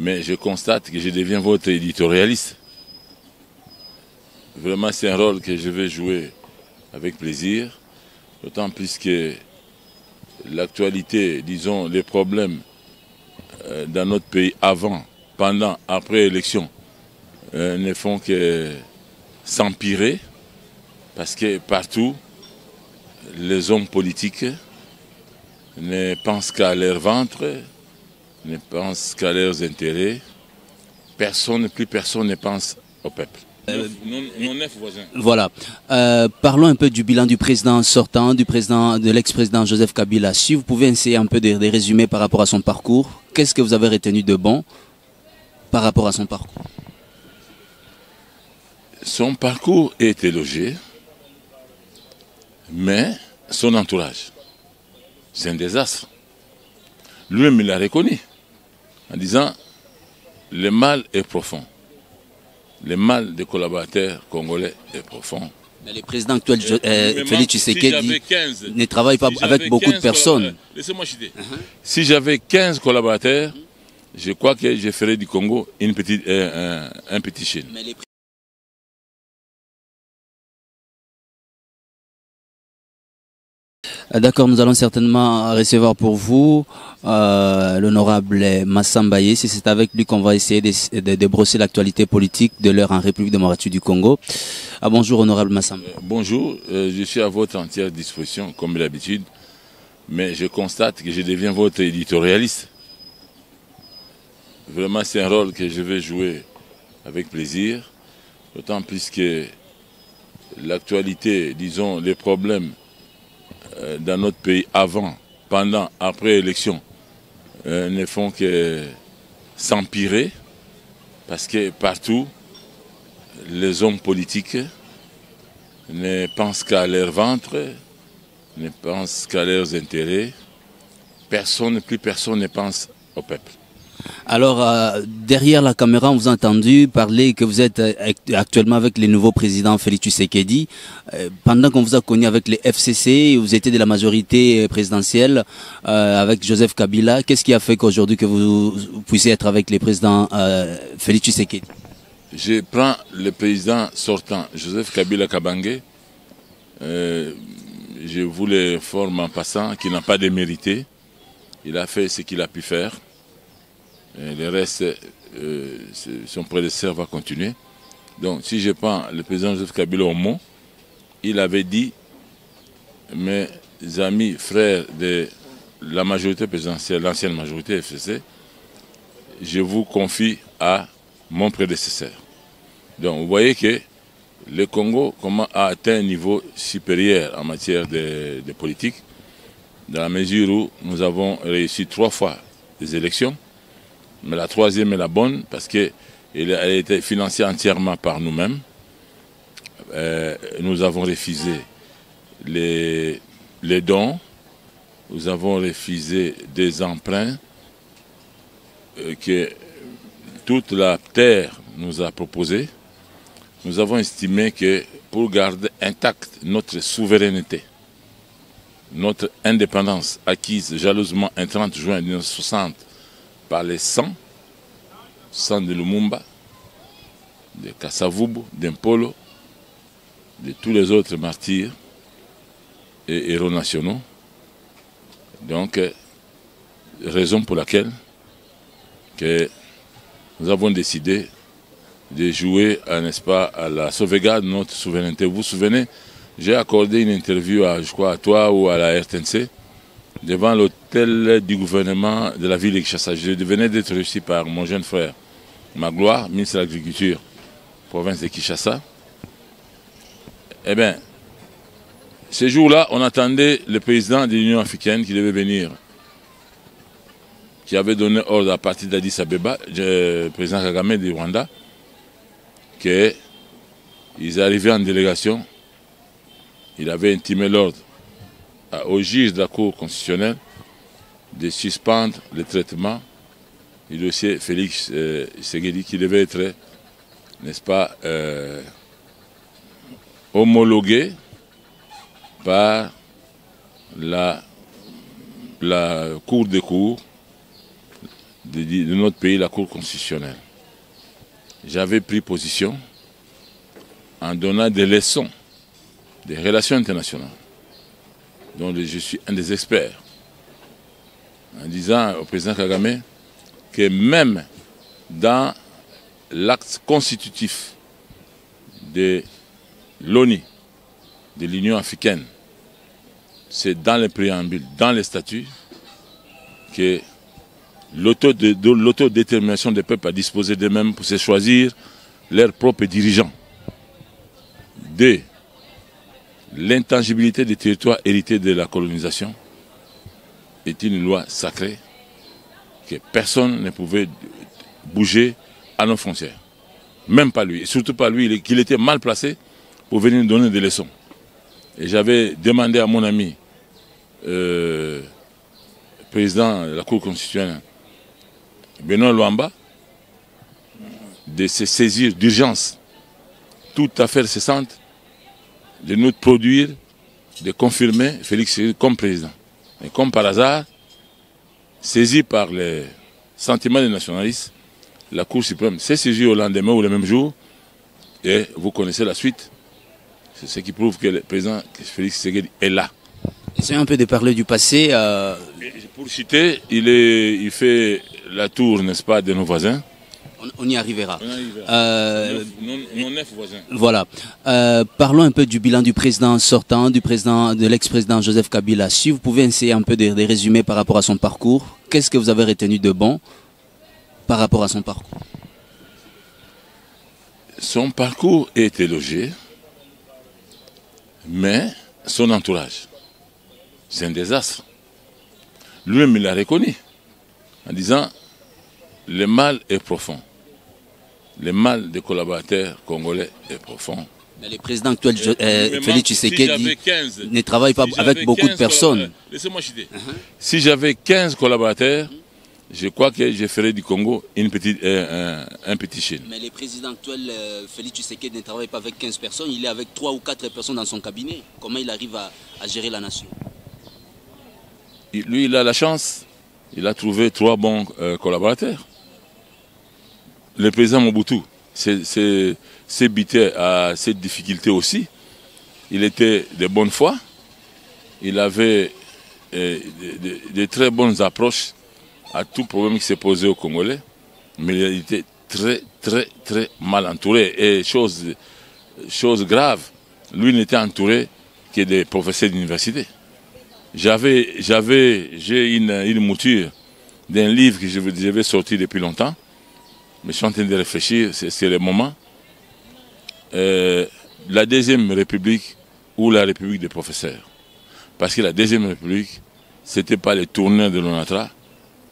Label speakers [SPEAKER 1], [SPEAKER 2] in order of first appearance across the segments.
[SPEAKER 1] mais je constate que je deviens votre éditorialiste. Vraiment, c'est un rôle que je vais jouer avec plaisir, d'autant plus que l'actualité, disons, les problèmes dans notre pays avant, pendant, après l'élection ne font que s'empirer, parce que partout, les hommes politiques ne pensent qu'à leur ventre, ne pensent qu'à leurs intérêts. Plus personne ne pense au peuple. Nos 9 voisins.
[SPEAKER 2] Voilà. Parlons un peu du bilan du président sortant, de l'ex-président Joseph Kabila. Si vous pouvez essayer un peu de résumer par rapport à son parcours, qu'est-ce que vous avez retenu de bon par rapport à son parcours?
[SPEAKER 1] Son parcours est élogié, mais son entourage, c'est un désastre. Lui-même, il l'a reconnu en disant « le mal est profond ». Le mal des collaborateurs congolais est profond.
[SPEAKER 2] Mais le président actuel, Félix Tshisekedi, ne travaille pas avec beaucoup de personnes.
[SPEAKER 1] Laissez-moi citer. Si j'avais 15 collaborateurs, je crois que je ferais du Congo un petit Chine.
[SPEAKER 2] D'accord, nous allons certainement recevoir pour vous l'honorable Massambaye. Si c'est avec lui qu'on va essayer de débrosser l'actualité politique de l'heure en République démocratique du Congo. Bonjour, honorable Massambaye.
[SPEAKER 1] Bonjour, je suis à votre entière disposition, comme d'habitude, mais je constate que je deviens votre éditorialiste. Vraiment, c'est un rôle que je vais jouer avec plaisir, d'autant plus que l'actualité, disons, les problèmes dans notre pays avant, pendant, après l'élection ne font que s'empirer, parce que partout, les hommes politiques ne pensent qu'à leur ventre, ne pensent qu'à leurs intérêts. Plus personne ne pense au peuple.
[SPEAKER 2] Alors, derrière la caméra, on vous a entendu parler que vous êtes actuellement avec le nouveau président Félix Tshisekedi. Pendant qu'on vous a connu avec les FCC, vous étiez de la majorité présidentielle avec Joseph Kabila. Qu'est-ce qui a fait qu'aujourd'hui que vous puissiez être avec le président Félix Tshisekedi?
[SPEAKER 1] Je prends le président sortant, Joseph Kabila Kabange. Je vous l'informe en passant qu'il n'a pas démérité. Il a fait ce qu'il a pu faire. Le reste, son prédécesseur va continuer. Donc, si je prends le président Joseph Kabila au mot, il avait dit, mes amis, frères de la majorité présidentielle, l'ancienne majorité FCC, je vous confie à mon prédécesseur. Donc, vous voyez que le Congo a atteint un niveau supérieur en matière de politique, dans la mesure où nous avons réussi 3 fois les élections. Mais la troisième est la bonne parce qu'elle a été financée entièrement par nous-mêmes. Nous avons refusé les dons, nous avons refusé des emprunts que toute la terre nous a proposés. Nous avons estimé que pour garder intacte notre souveraineté, notre indépendance acquise jalousement un 30 juin 1960, par les sang de Lumumba, de Kassavubu, d'Impolo, de tous les autres martyrs et héros nationaux. Donc, raison pour laquelle nous avons décidé de jouer, n'est-ce pas, à la sauvegarde de notre souveraineté. Vous vous souvenez, j'ai accordé une interview je crois, à toi ou à la RTNC, devant l'hôtel du gouvernement de la ville de Kinshasa. Je venais d'être reçu par mon jeune frère Magloire, ministre de l'Agriculture, province de Kinshasa. Eh bien, ce jour-là, on attendait le président de l'Union africaine qui devait venir, qui avait donné ordre à partir d'Addis Abeba, le président Kagame du Rwanda, qu'ils arrivaient en délégation. Il avait intimé l'ordre au juge de la Cour constitutionnelle de suspendre le traitement du dossier Félix Tshisekedi qui devait être, n'est-ce pas, homologué par la Cour des cours de notre pays, la Cour constitutionnelle. J'avais pris position en donnant des leçons des relations internationales, dont je suis un des experts, en disant au président Kagame que même dans l'acte constitutif de l'ONU, de l'Union africaine, c'est dans les préambules, dans les statuts, que l'autodétermination des peuples à disposer d'eux-mêmes pour se choisir leurs propres dirigeants. 2. L'intangibilité des territoires hérités de la colonisation est une loi sacrée que personne ne pouvait bouger à nos frontières. Même pas lui, et surtout pas lui, qu'il était mal placé pour venir nous donner des leçons. Et j'avais demandé à mon ami, président de la Cour constitutionnelle, Benoît Luamba, de se saisir d'urgence toute affaire cessante, de nous produire, de confirmer Félix Tshisekedi comme président. Et comme par hasard, saisi par les sentiments des nationalistes, la Cour suprême s'est saisie au lendemain ou le même jour, et vous connaissez la suite. C'est ce qui prouve que le président Félix Tshisekedi est là.
[SPEAKER 2] Essayons un peu de parler du passé.
[SPEAKER 1] Pour citer, il fait la tour, n'est-ce pas, de nos voisins.
[SPEAKER 2] On y arrivera.
[SPEAKER 1] Nos 9 voisins.
[SPEAKER 2] Voilà. Parlons un peu du bilan du président sortant, de l'ex-président Joseph Kabila. Si vous pouvez essayer un peu de résumer par rapport à son parcours, qu'est-ce que vous avez retenu de bon par rapport à son parcours?
[SPEAKER 1] Son parcours est élogié, mais son entourage, c'est un désastre. Lui-même, il l'a reconnu en disant le mal est profond. Le mal des collaborateurs congolais est profond.
[SPEAKER 2] Mais le président actuel, Félix Tshisekedi, ne travaille pas avec beaucoup de personnes.
[SPEAKER 1] Laissez-moi citer. Si j'avais 15 collaborateurs, je crois que je ferais du Congo un petit Chine.
[SPEAKER 2] Mais le président actuel, Félix Tshisekedi, ne travaille pas avec 15 personnes, il est avec 3 ou 4 personnes dans son cabinet. Comment il arrive à gérer la nation?
[SPEAKER 1] Lui, il a la chance, il a trouvé 3 bons collaborateurs. Le président Mobutu s'est bité à cette difficulté aussi. Il était de bonne foi, il avait de très bonnes approches à tout problème qui s'est posé aux Congolais, mais il était très mal entouré. Et chose grave, lui n'était entouré que des professeurs d'université. J'ai une mouture d'un livre que je vais sortir depuis longtemps, mais je suis en train de réfléchir, c'est le moment. La Deuxième République ou la République des professeurs. Parce que la Deuxième République, ce n'était pas les tourneurs de l'ONATRA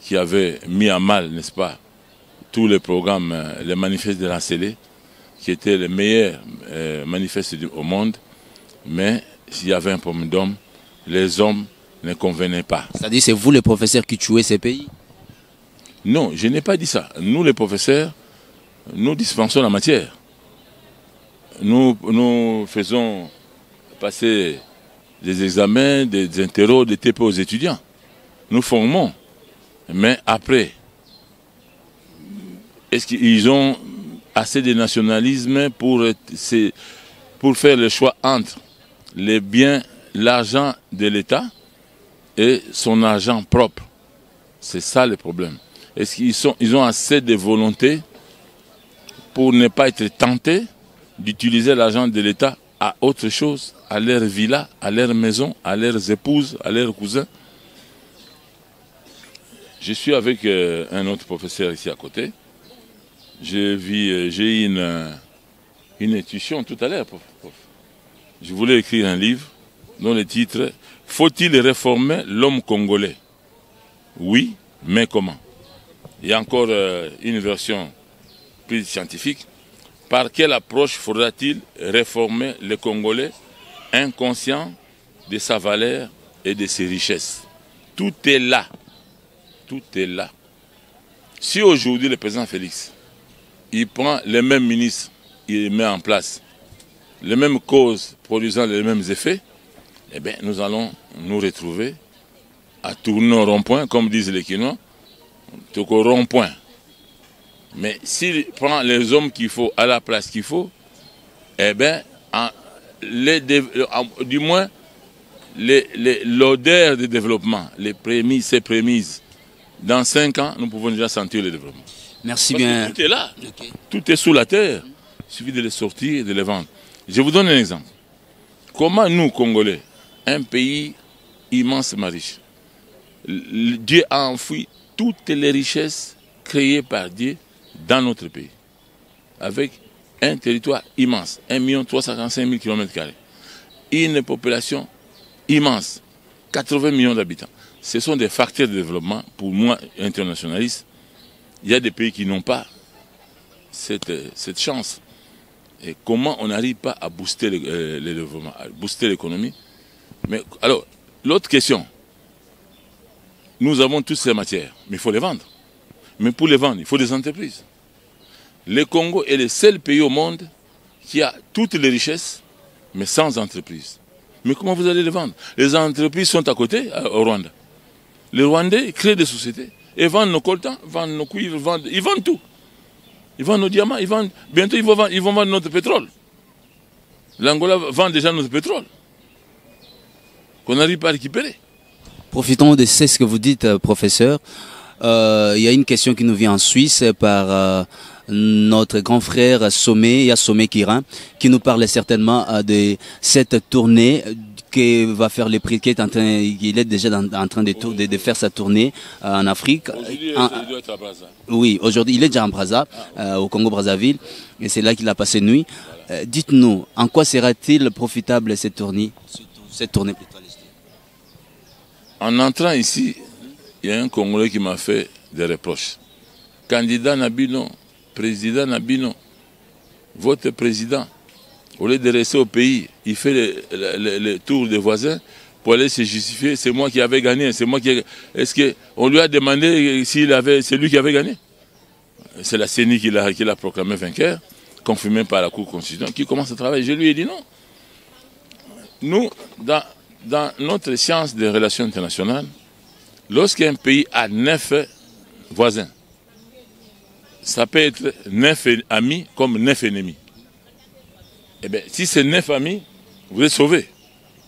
[SPEAKER 1] qui avaient mis à mal, n'est-ce pas, tous les programmes, les manifestes de l'ANCD, qui étaient les meilleurs manifestes au monde, mais s'il y avait un problème d'hommes, les hommes ne convenaient pas.
[SPEAKER 2] C'est-à-dire c'est vous les professeurs qui tuez ces pays?
[SPEAKER 1] Non, je n'ai pas dit ça. Nous les professeurs, nous dispensons la matière. Nous faisons passer des examens, des interros, des TP aux étudiants. Nous formons. Mais après, est-ce qu'ils ont assez de nationalisme pour faire le choix entre les biens, l'argent de l'État et son argent propre? C'est ça le problème. Est-ce qu'ils ont assez de volonté pour ne pas être tentés d'utiliser l'argent de l'État à autre chose, à leur villa, à leur maison, à leurs épouses, à leurs cousins? Je suis avec un autre professeur ici à côté. J'ai eu une intuition tout à l'heure, prof. Je voulais écrire un livre dont le titre est « Faut-il réformer l'homme congolais ?» Oui, mais comment? Il y a encore une version plus scientifique. Par quelle approche faudra-t-il réformer le Congolais inconscient de sa valeur et de ses richesses? Tout est là. Tout est là. Si aujourd'hui le président Félix, il prend les mêmes ministres, il les met en place, les mêmes causes produisant les mêmes effets, eh bien, nous allons nous retrouver à tourner au rond-point, comme disent les Quinois, au rond-point. Mais s'il prend les hommes qu'il faut à la place qu'il faut, eh bien, du moins, l'odeur de développement, ces prémices, dans 5 ans, nous pouvons déjà sentir le développement.
[SPEAKER 2] Merci
[SPEAKER 1] Parce
[SPEAKER 2] bien.
[SPEAKER 1] que tout est là,
[SPEAKER 2] Okay.
[SPEAKER 1] tout est sous la terre. Il suffit de les sortir et de les vendre. Je vous donne un exemple. Comment nous, Congolais, un pays immensément riche, Dieu a enfoui toutes les richesses créées par Dieu dans notre pays, avec un territoire immense, 1 345 000 km², une population immense, 80 millions d'habitants. Ce sont des facteurs de développement, pour moi, internationaliste. Il y a des pays qui n'ont pas cette chance. Et comment on n'arrive pas à booster le développement, à booster l'économie? Mais alors, l'autre question, nous avons toutes ces matières, mais il faut les vendre. Mais pour les vendre, il faut des entreprises. Le Congo est le seul pays au monde qui a toutes les richesses, mais sans entreprise. Mais comment vous allez les vendre? Les entreprises sont à côté, au Rwanda. Les Rwandais créent des sociétés et vendent nos coltans, vendent nos cuivres, ils vendent tout. Ils vendent nos diamants, bientôt ils vont vendre notre pétrole. L'Angola vend déjà notre pétrole, qu'on n'arrive pas à récupérer.
[SPEAKER 2] Profitons de ce que vous dites, professeur. Il y a une question qui nous vient en Suisse par notre grand frère Sommet Kirin, qui nous parlait certainement de cette tournée qui va faire les prix, il est déjà en train de faire sa tournée en Afrique.
[SPEAKER 1] Aujourd'hui, il doit être à Brazza.
[SPEAKER 2] Oui, aujourd'hui, il est déjà en Brazza, au Congo-Brazzaville, et c'est là qu'il a passé nuit. Voilà. Dites-nous, en quoi sera-t-il profitable cette tournée plutôt?
[SPEAKER 1] En entrant ici, il y a un Congolais qui m'a fait des reproches. Candidat Nabino, président Nabino, votre président, au lieu de rester au pays, il fait le tour des voisins pour aller se justifier. C'est moi qui avais gagné. Est-ce qu'on lui a demandé c'est lui qui avait gagné? C'est la CENI qui l'a proclamé vainqueur, confirmé par la Cour constitutionnelle, qui commence à travailler. Je lui ai dit non. Nous, dans notre science des relations internationales, lorsqu'un pays a 9 voisins, ça peut être 9 amis comme 9 ennemis. Eh bien, si c'est 9 amis, vous êtes sauvés.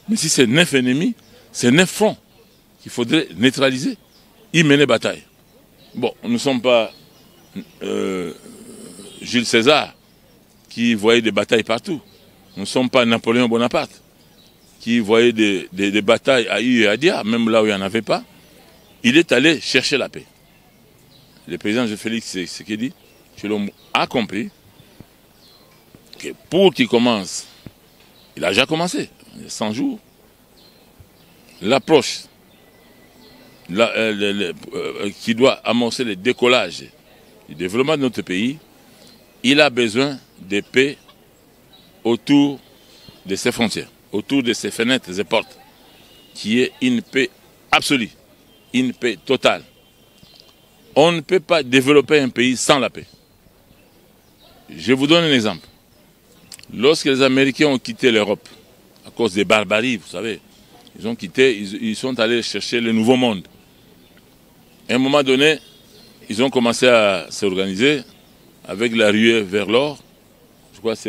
[SPEAKER 1] Mais si c'est 9 ennemis, c'est 9 fronts qu'il faudrait neutraliser, y mener bataille. Bon, nous ne sommes pas Jules César qui voyait des batailles partout. Nous ne sommes pas Napoléon Bonaparte qui voyait des batailles à I et à Dia, même là où il n'y en avait pas. Il est allé chercher la paix. Le président Félix Tshisekedi a compris que pour qu'il commence, il a déjà commencé, 100 jours, l'approche qui doit amorcer le décollage du développement de notre pays, il a besoin de paix autour de ses frontières, autour de ses fenêtres et portes, qui est une paix absolue, une paix totale. On ne peut pas développer un pays sans la paix. Je vous donne un exemple. Lorsque les Américains ont quitté l'Europe, à cause des barbaries, vous savez, ils ont quitté, ils sont allés chercher le nouveau monde. À un moment donné, ils ont commencé à s'organiser avec la ruée vers l'or. Je crois que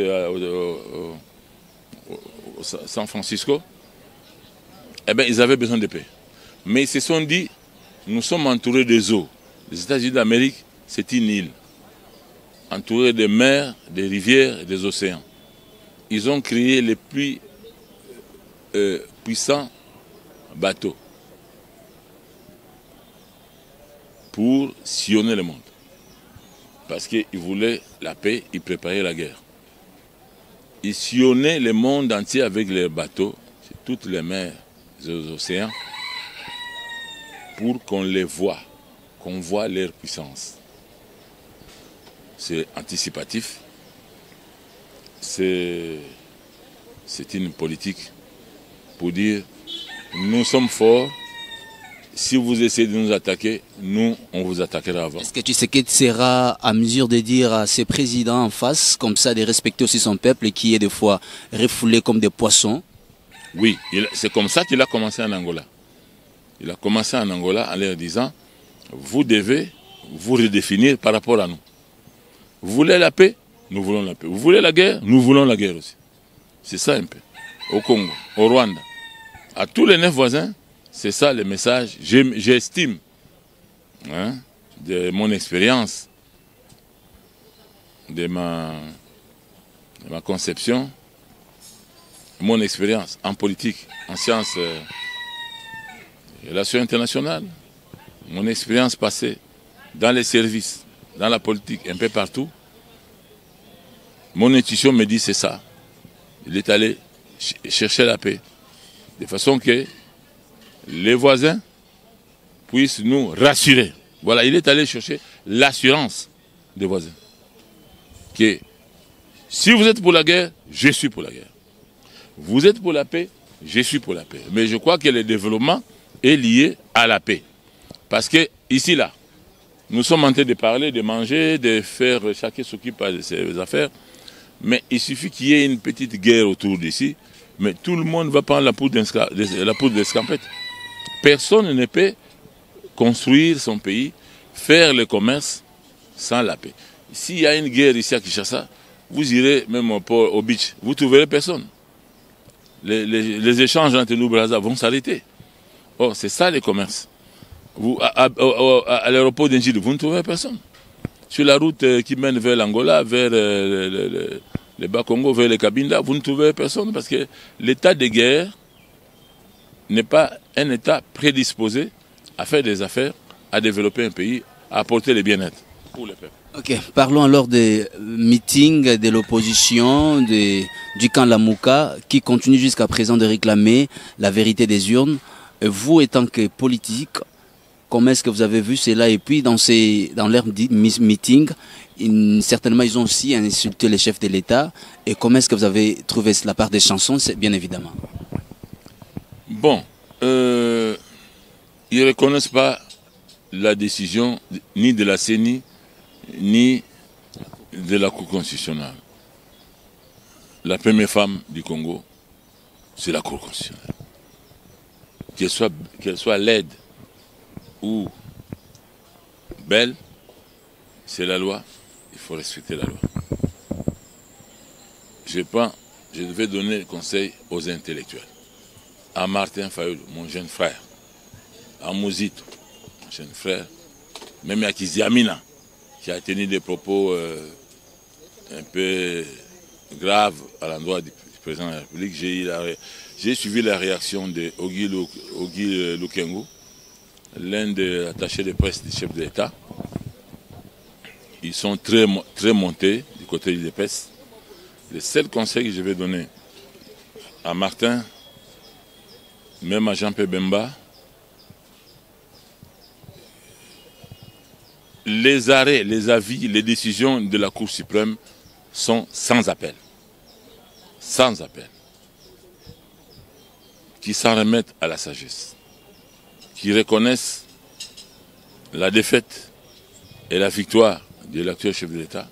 [SPEAKER 1] c'est San Francisco. Eh bien, ils avaient besoin de paix. Mais ils se sont dit, nous sommes entourés des eaux. Les États-Unis d'Amérique, c'est une île, entourée des mers, des rivières et des océans. Ils ont créé les plus puissants bateaux pour sillonner le monde. Parce qu'ils voulaient la paix, ils préparaient la guerre. Ils sillonnaient le monde entier avec les bateaux, toutes les mers et les océans, pour qu'on les voie, qu'on voit leur puissance. C'est anticipatif. C'est une politique pour dire nous sommes forts, si vous essayez de nous attaquer, nous, on vous attaquera avant.
[SPEAKER 2] Est-ce que Tshisekedi sera à mesure de dire à ses présidents en face, comme ça, de respecter aussi son peuple qui est des fois refoulé comme des poissons?
[SPEAKER 1] Oui, c'est comme ça qu'il a commencé en Angola. Il a commencé en Angola en leur disant vous devez vous redéfinir par rapport à nous. Vous voulez la paix? Nous voulons la paix. Vous voulez la guerre? Nous voulons la guerre aussi. C'est ça un peu. Au Congo, au Rwanda, à tous les 9 voisins, c'est ça le message. J'estime, hein, de mon expérience, de ma conception, mon expérience en politique, en sciences et relations internationales, mon expérience passée dans les services, dans la politique, un peu partout, mon intuition me dit c'est ça. Il est allé chercher la paix, de façon que les voisins puissent nous rassurer. Voilà, il est allé chercher l'assurance des voisins. Que si vous êtes pour la guerre, je suis pour la guerre. Vous êtes pour la paix, je suis pour la paix. Mais je crois que le développement est lié à la paix. Parce que ici, là, nous sommes en train de parler, de manger, de faire, chacun s'occupe de ses affaires. Mais il suffit qu'il y ait une petite guerre autour d'ici, mais tout le monde va prendre la poudre d'escampette. Personne ne peut construire son pays, faire le commerce sans la paix. S'il y a une guerre ici à Kinshasa, vous irez même au beach, vous ne trouverez personne. Les échanges entre nous, Brazza, vont s'arrêter. Oh, c'est ça le commerce. À l'aéroport d'Injil, vous ne trouverez personne. Sur la route qui mène vers l'Angola, vers le Bas-Congo, vers le Cabinda, vous ne trouvez personne parce que l'état de guerre n'est pas un état prédisposé à faire des affaires, à développer un pays, à apporter le bien-être pour le peuple.
[SPEAKER 2] Ok, parlons alors des meetings de l'opposition, du camp Lamouka, qui continue jusqu'à présent de réclamer la vérité des urnes. Vous, étant que politique, comment est-ce que vous avez vu cela? Et puis, dans leur meeting, certainement, ils ont aussi insulté les chefs de l'État. Et comment est-ce que vous avez trouvé la part des chansons? C'est bien évidemment.
[SPEAKER 1] Bon, ils ne reconnaissent pas la décision ni de la CENI, ni de la Cour constitutionnelle. La première femme du Congo, c'est la Cour constitutionnelle. Qu'elle soit laide ou belle, c'est la loi, il faut respecter la loi. Je devais donner conseil aux intellectuels. À Martin Fayoulou, mon jeune frère, à Mouzito, mon jeune frère, même à Kiziamina, qui a tenu des propos un peu graves à l'endroit du président de la République. J'ai suivi la réaction de Ogi Lukengo, l'un des attachés de presse du chef de l'État. Ils sont très montés du côté de l'EPES. Le seul conseil que je vais donner à Martin, même à Jean-Pierre Bemba, les arrêts, les avis, les décisions de la Cour suprême sont sans appel. Sans appel. Qui s'en remettent à la sagesse. Qui reconnaissent la défaite et la victoire de l'actuel chef de l'État,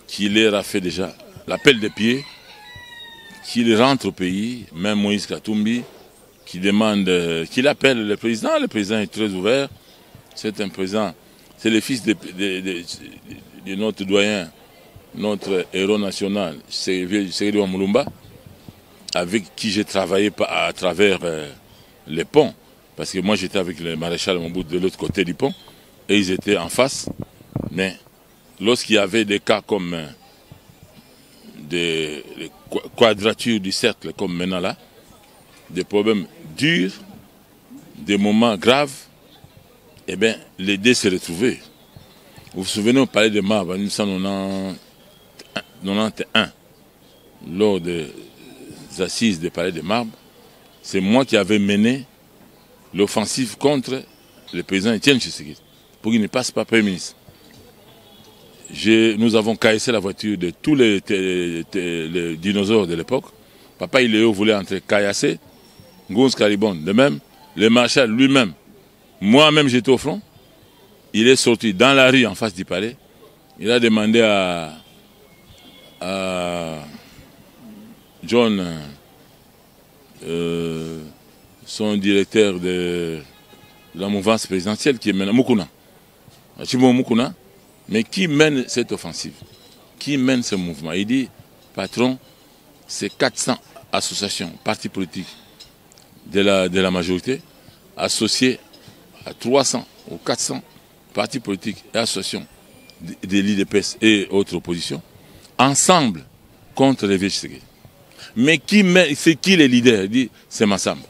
[SPEAKER 1] qui leur a fait déjà l'appel des pieds, qu'il rentre au pays, même Moïse Katumbi, qui demande, qu'il appelle le président est très ouvert, c'est un président, c'est le fils de notre doyen, notre héros national, Séguédi Mulumba, avec qui j'ai travaillé à travers les ponts, parce que moi j'étais avec le maréchal Mobutu de l'autre côté du pont, et ils étaient en face, mais lorsqu'il y avait des cas comme des quadratures du cercle, comme maintenant là, des problèmes durs, des moments graves, eh bien, les deux se retrouvaient. Vous vous souvenez, on parlait de Marbre en 1991, lors des assises des palais de Marbre. C'est moi qui avais mené l'offensive contre le président Étienne Tshisekedi, pour qu'il ne passe pas Premier ministre. Nous avons cassé la voiture de tous les dinosaures de l'époque. Papa Iléo voulait entrer caillasser, Ngouz Karibon de même, le marshal lui-même. Moi-même j'étais au front. Il est sorti dans la rue en face du palais. Il a demandé à John, son directeur de la mouvance présidentielle, qui est maintenant Mukuna, Mais qui mène cette offensive? Qui mène ce mouvement? Il dit, patron, c'est 400 associations, partis politiques de la majorité, associés à 300 ou 400 partis politiques et associations de l'IDPS et autres oppositions, ensemble contre les Tshisekedi. Mais c'est qui les leaders? Il dit, c'est Massamba.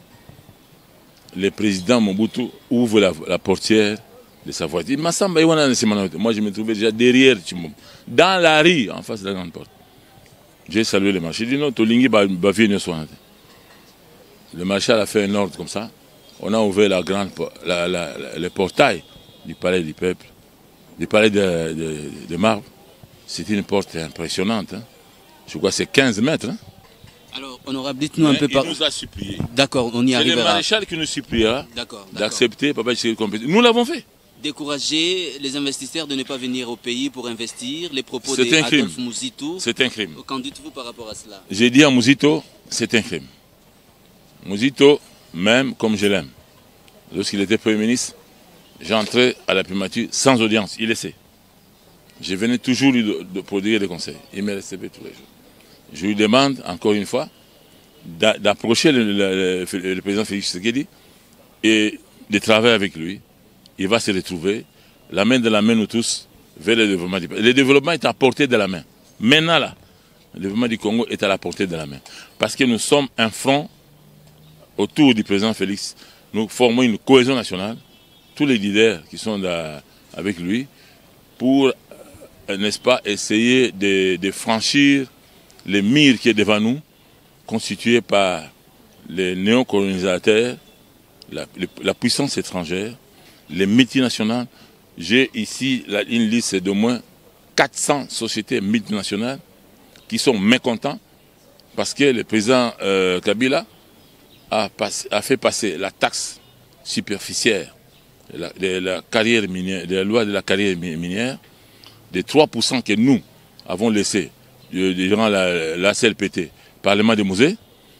[SPEAKER 1] Le président Mobutu ouvre la portière de sa voiture. Massamba, moi je me trouvais déjà derrière Chimom, dans la rue, en face de la grande porte. J'ai salué le marché. J'ai dit non, Tolingi le marshal a fait un ordre comme ça. On a ouvert le portail du palais du peuple, du palais de marbre. C'était une porte impressionnante. Hein. Je crois que c'est 15 mètres. Hein.
[SPEAKER 2] Alors, honorable, dites-nous un peu par...
[SPEAKER 1] Il nous a supplié.
[SPEAKER 2] D'accord, on y arrivera.
[SPEAKER 1] C'est le maréchal qui nous suppliera d'accepter Papa Tshisekedi comme président. Nous l'avons fait.
[SPEAKER 2] Décourager les investisseurs de ne pas venir au pays pour investir, les propos d'Adolphe Mouzito.
[SPEAKER 1] C'est un crime.
[SPEAKER 2] Qu'en dites-vous par rapport à cela?
[SPEAKER 1] J'ai dit à Mouzito, c'est un crime. Mouzito, même comme je l'aime, lorsqu'il était Premier ministre, j'entrais à la primature sans audience, il le sait. Je venais toujours lui prodiguer des conseils. Il me recevait tous les jours. Je lui demande, encore une fois, d'approcher le président Félix Tshisekedi et de travailler avec lui. Il va se retrouver, la main de la main, nous tous, vers le développement du pays. Le développement est à portée de la main. Maintenant, là, le développement du Congo est à la portée de la main. Parce que nous sommes un front autour du président Félix. Nous formons une cohésion nationale, tous les leaders qui sont avec lui, pour, n'est-ce pas, essayer de franchir les murs qui est devant nous, constitués par les néocolonisateurs, la puissance étrangère, les multinationales. J'ai ici une liste d'au moins 400 sociétés multinationales qui sont mécontents parce que le président Kabila a fait passer la taxe superficielle de la carrière minière, de la loi de la carrière minière, de 3% que nous avons laissé durant la CLPT, Parlement des musées.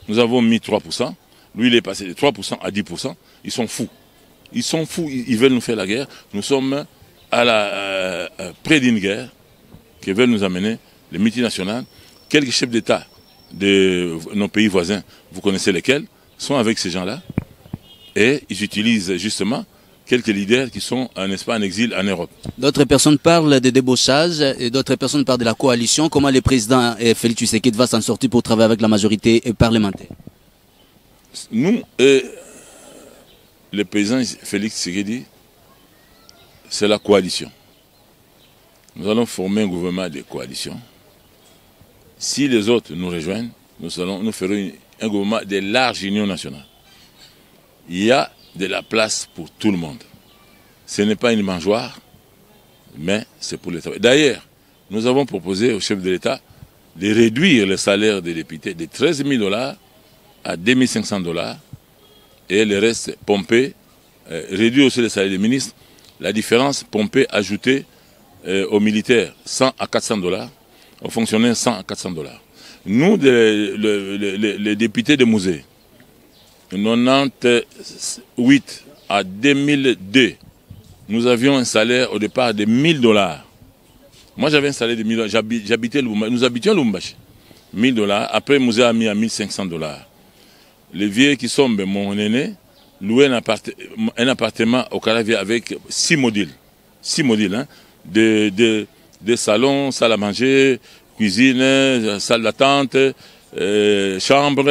[SPEAKER 1] Nous avons mis 3%. Lui, il est passé de 3% à 10%. Ils sont fous. Ils sont fous, ils veulent nous faire la guerre. Nous sommes près d'une guerre qui veulent nous amener, les multinationales. Quelques chefs d'État de nos pays voisins, vous connaissez lesquels, sont avec ces gens-là. Et ils utilisent justement quelques leaders qui sont, n'est-ce pas, en exil en Europe.
[SPEAKER 2] D'autres personnes parlent de débauchage et d'autres personnes parlent de la coalition. Comment le président Félix Tshisekedi va s'en sortir pour travailler avec la majorité parlementaire?
[SPEAKER 1] Nous, le président Félix Tshisekedi, c'est la coalition. Nous allons former un gouvernement de coalition. Si les autres nous rejoignent, nous ferons un gouvernement de large union nationale. Il y a de la place pour tout le monde. Ce n'est pas une mangeoire, mais c'est pour l'État. D'ailleurs, nous avons proposé au chef de l'État de réduire le salaire des députés de 13 000 $ à 2 500 $ et le reste pompé, réduire aussi le salaire des ministres. La différence pompée, ajoutée aux militaires 100 à 400 $, aux fonctionnaires 100 à 400 $. Nous, les députés de musée, 98 à 2002, nous avions un salaire au départ de 1 000 $. Moi, j'avais un salaire de 1 000 $. J'habitais Lubumbashi. Nous habitions Lubumbashi. 1 000 $. Après, le musée a mis à 1 500 $. Les vieux qui sont, mon aîné, louaient un appartement au Caravia avec 6 modules. 6 modules, hein, de salon, salle à manger, cuisine, salle d'attente, chambre,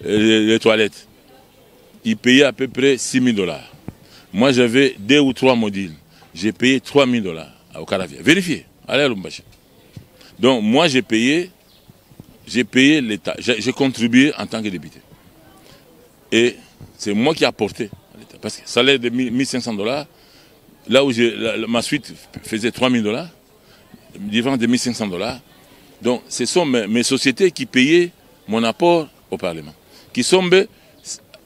[SPEAKER 1] les toilettes. Ils payaient à peu près 6 000 $. Moi, j'avais 2 ou 3 modules. J'ai payé 3 000 $ au Caravia. Vérifiez, allez à Lubumbashi. Donc, moi, j'ai payé l'État. J'ai contribué en tant que député. Et c'est moi qui ai apporté à l'État. Parce que salaire de 1 500 $, là où ma suite faisait 3 000 $, différence de 1 500 $. Donc, ce sont mes sociétés qui payaient mon apport au Parlement. Qui sont,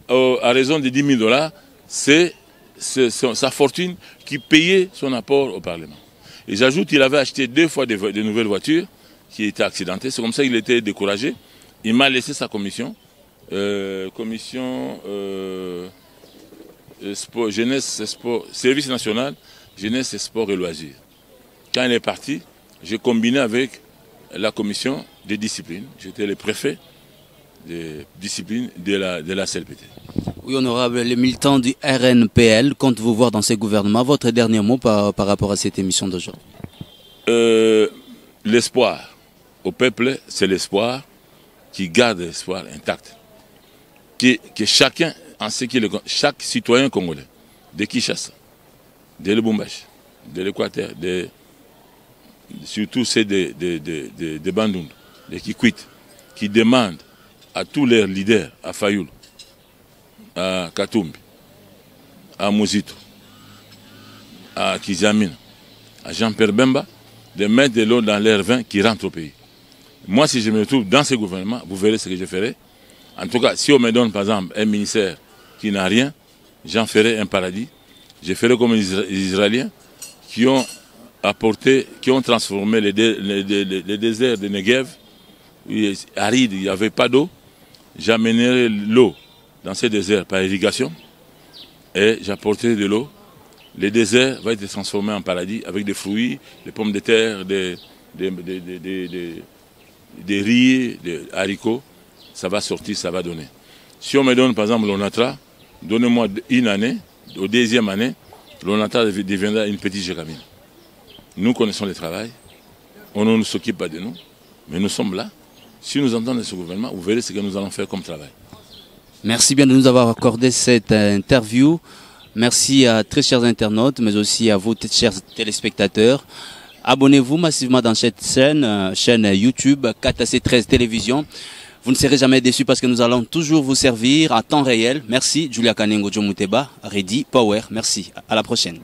[SPEAKER 1] à raison de 10 000 $, c'est sa fortune qui payait son apport au Parlement. Et j'ajoute qu'il avait acheté 2 fois de nouvelles voitures qui étaient accidentées. C'est comme ça qu'il était découragé. Il m'a laissé sa commission. Commission sport, jeunesse, sport, service national jeunesse, sport et loisirs. Quand il est parti, j'ai combiné avec la commission des disciplines. J'étais le préfet des disciplines de la CLPT.
[SPEAKER 2] Oui, honorable, les militants du RNPL comptent vous voir dans ces gouvernements. Votre dernier mot par rapport à cette émission d'aujourd'hui?
[SPEAKER 1] L'espoir au peuple, c'est l'espoir qui garde l'espoir intact. Que chacun, en ce qui chaque citoyen congolais, de Kinshasa, de Lubumbashi, de l'Équateur, surtout ceux de Bandung, de Kikwit, qui demandent à tous leurs leaders, à Fayoul, à Katumbi, à Mouzito, à Kizamina, à Jean-Pierre Bemba, de mettre de l'eau dans leur vin qui rentre au pays. Moi, si je me retrouve dans ce gouvernement, vous verrez ce que je ferai. En tout cas, si on me donne, par exemple, un ministère qui n'a rien, j'en ferai un paradis. Je ferai comme les Israéliens qui ont apporté, qui ont transformé les déserts de Negev, arides, il n'y avait pas d'eau. J'amènerai l'eau dans ces déserts par irrigation et j'apporterai de l'eau. Le désert va être transformé en paradis avec des fruits, des pommes de terre, des riz, des haricots. Ça va sortir, ça va donner. Si on me donne par exemple l'ONATRA, donnez-moi une année, au deuxième année, l'ONATRA deviendra une petite Jécamine. Nous connaissons le travail, on ne s'occupe pas de nous, mais nous sommes là. Si nous entendons ce gouvernement, vous verrez ce que nous allons faire comme travail.
[SPEAKER 2] Merci bien de nous avoir accordé cette interview. Merci à très chers internautes, mais aussi à vous, chers téléspectateurs. Abonnez-vous massivement dans cette chaîne YouTube, KTC13 Télévision. Vous ne serez jamais déçus parce que nous allons toujours vous servir à temps réel. Merci, Julia Kanengo Djomuteba, Ready Power. Merci. À la prochaine.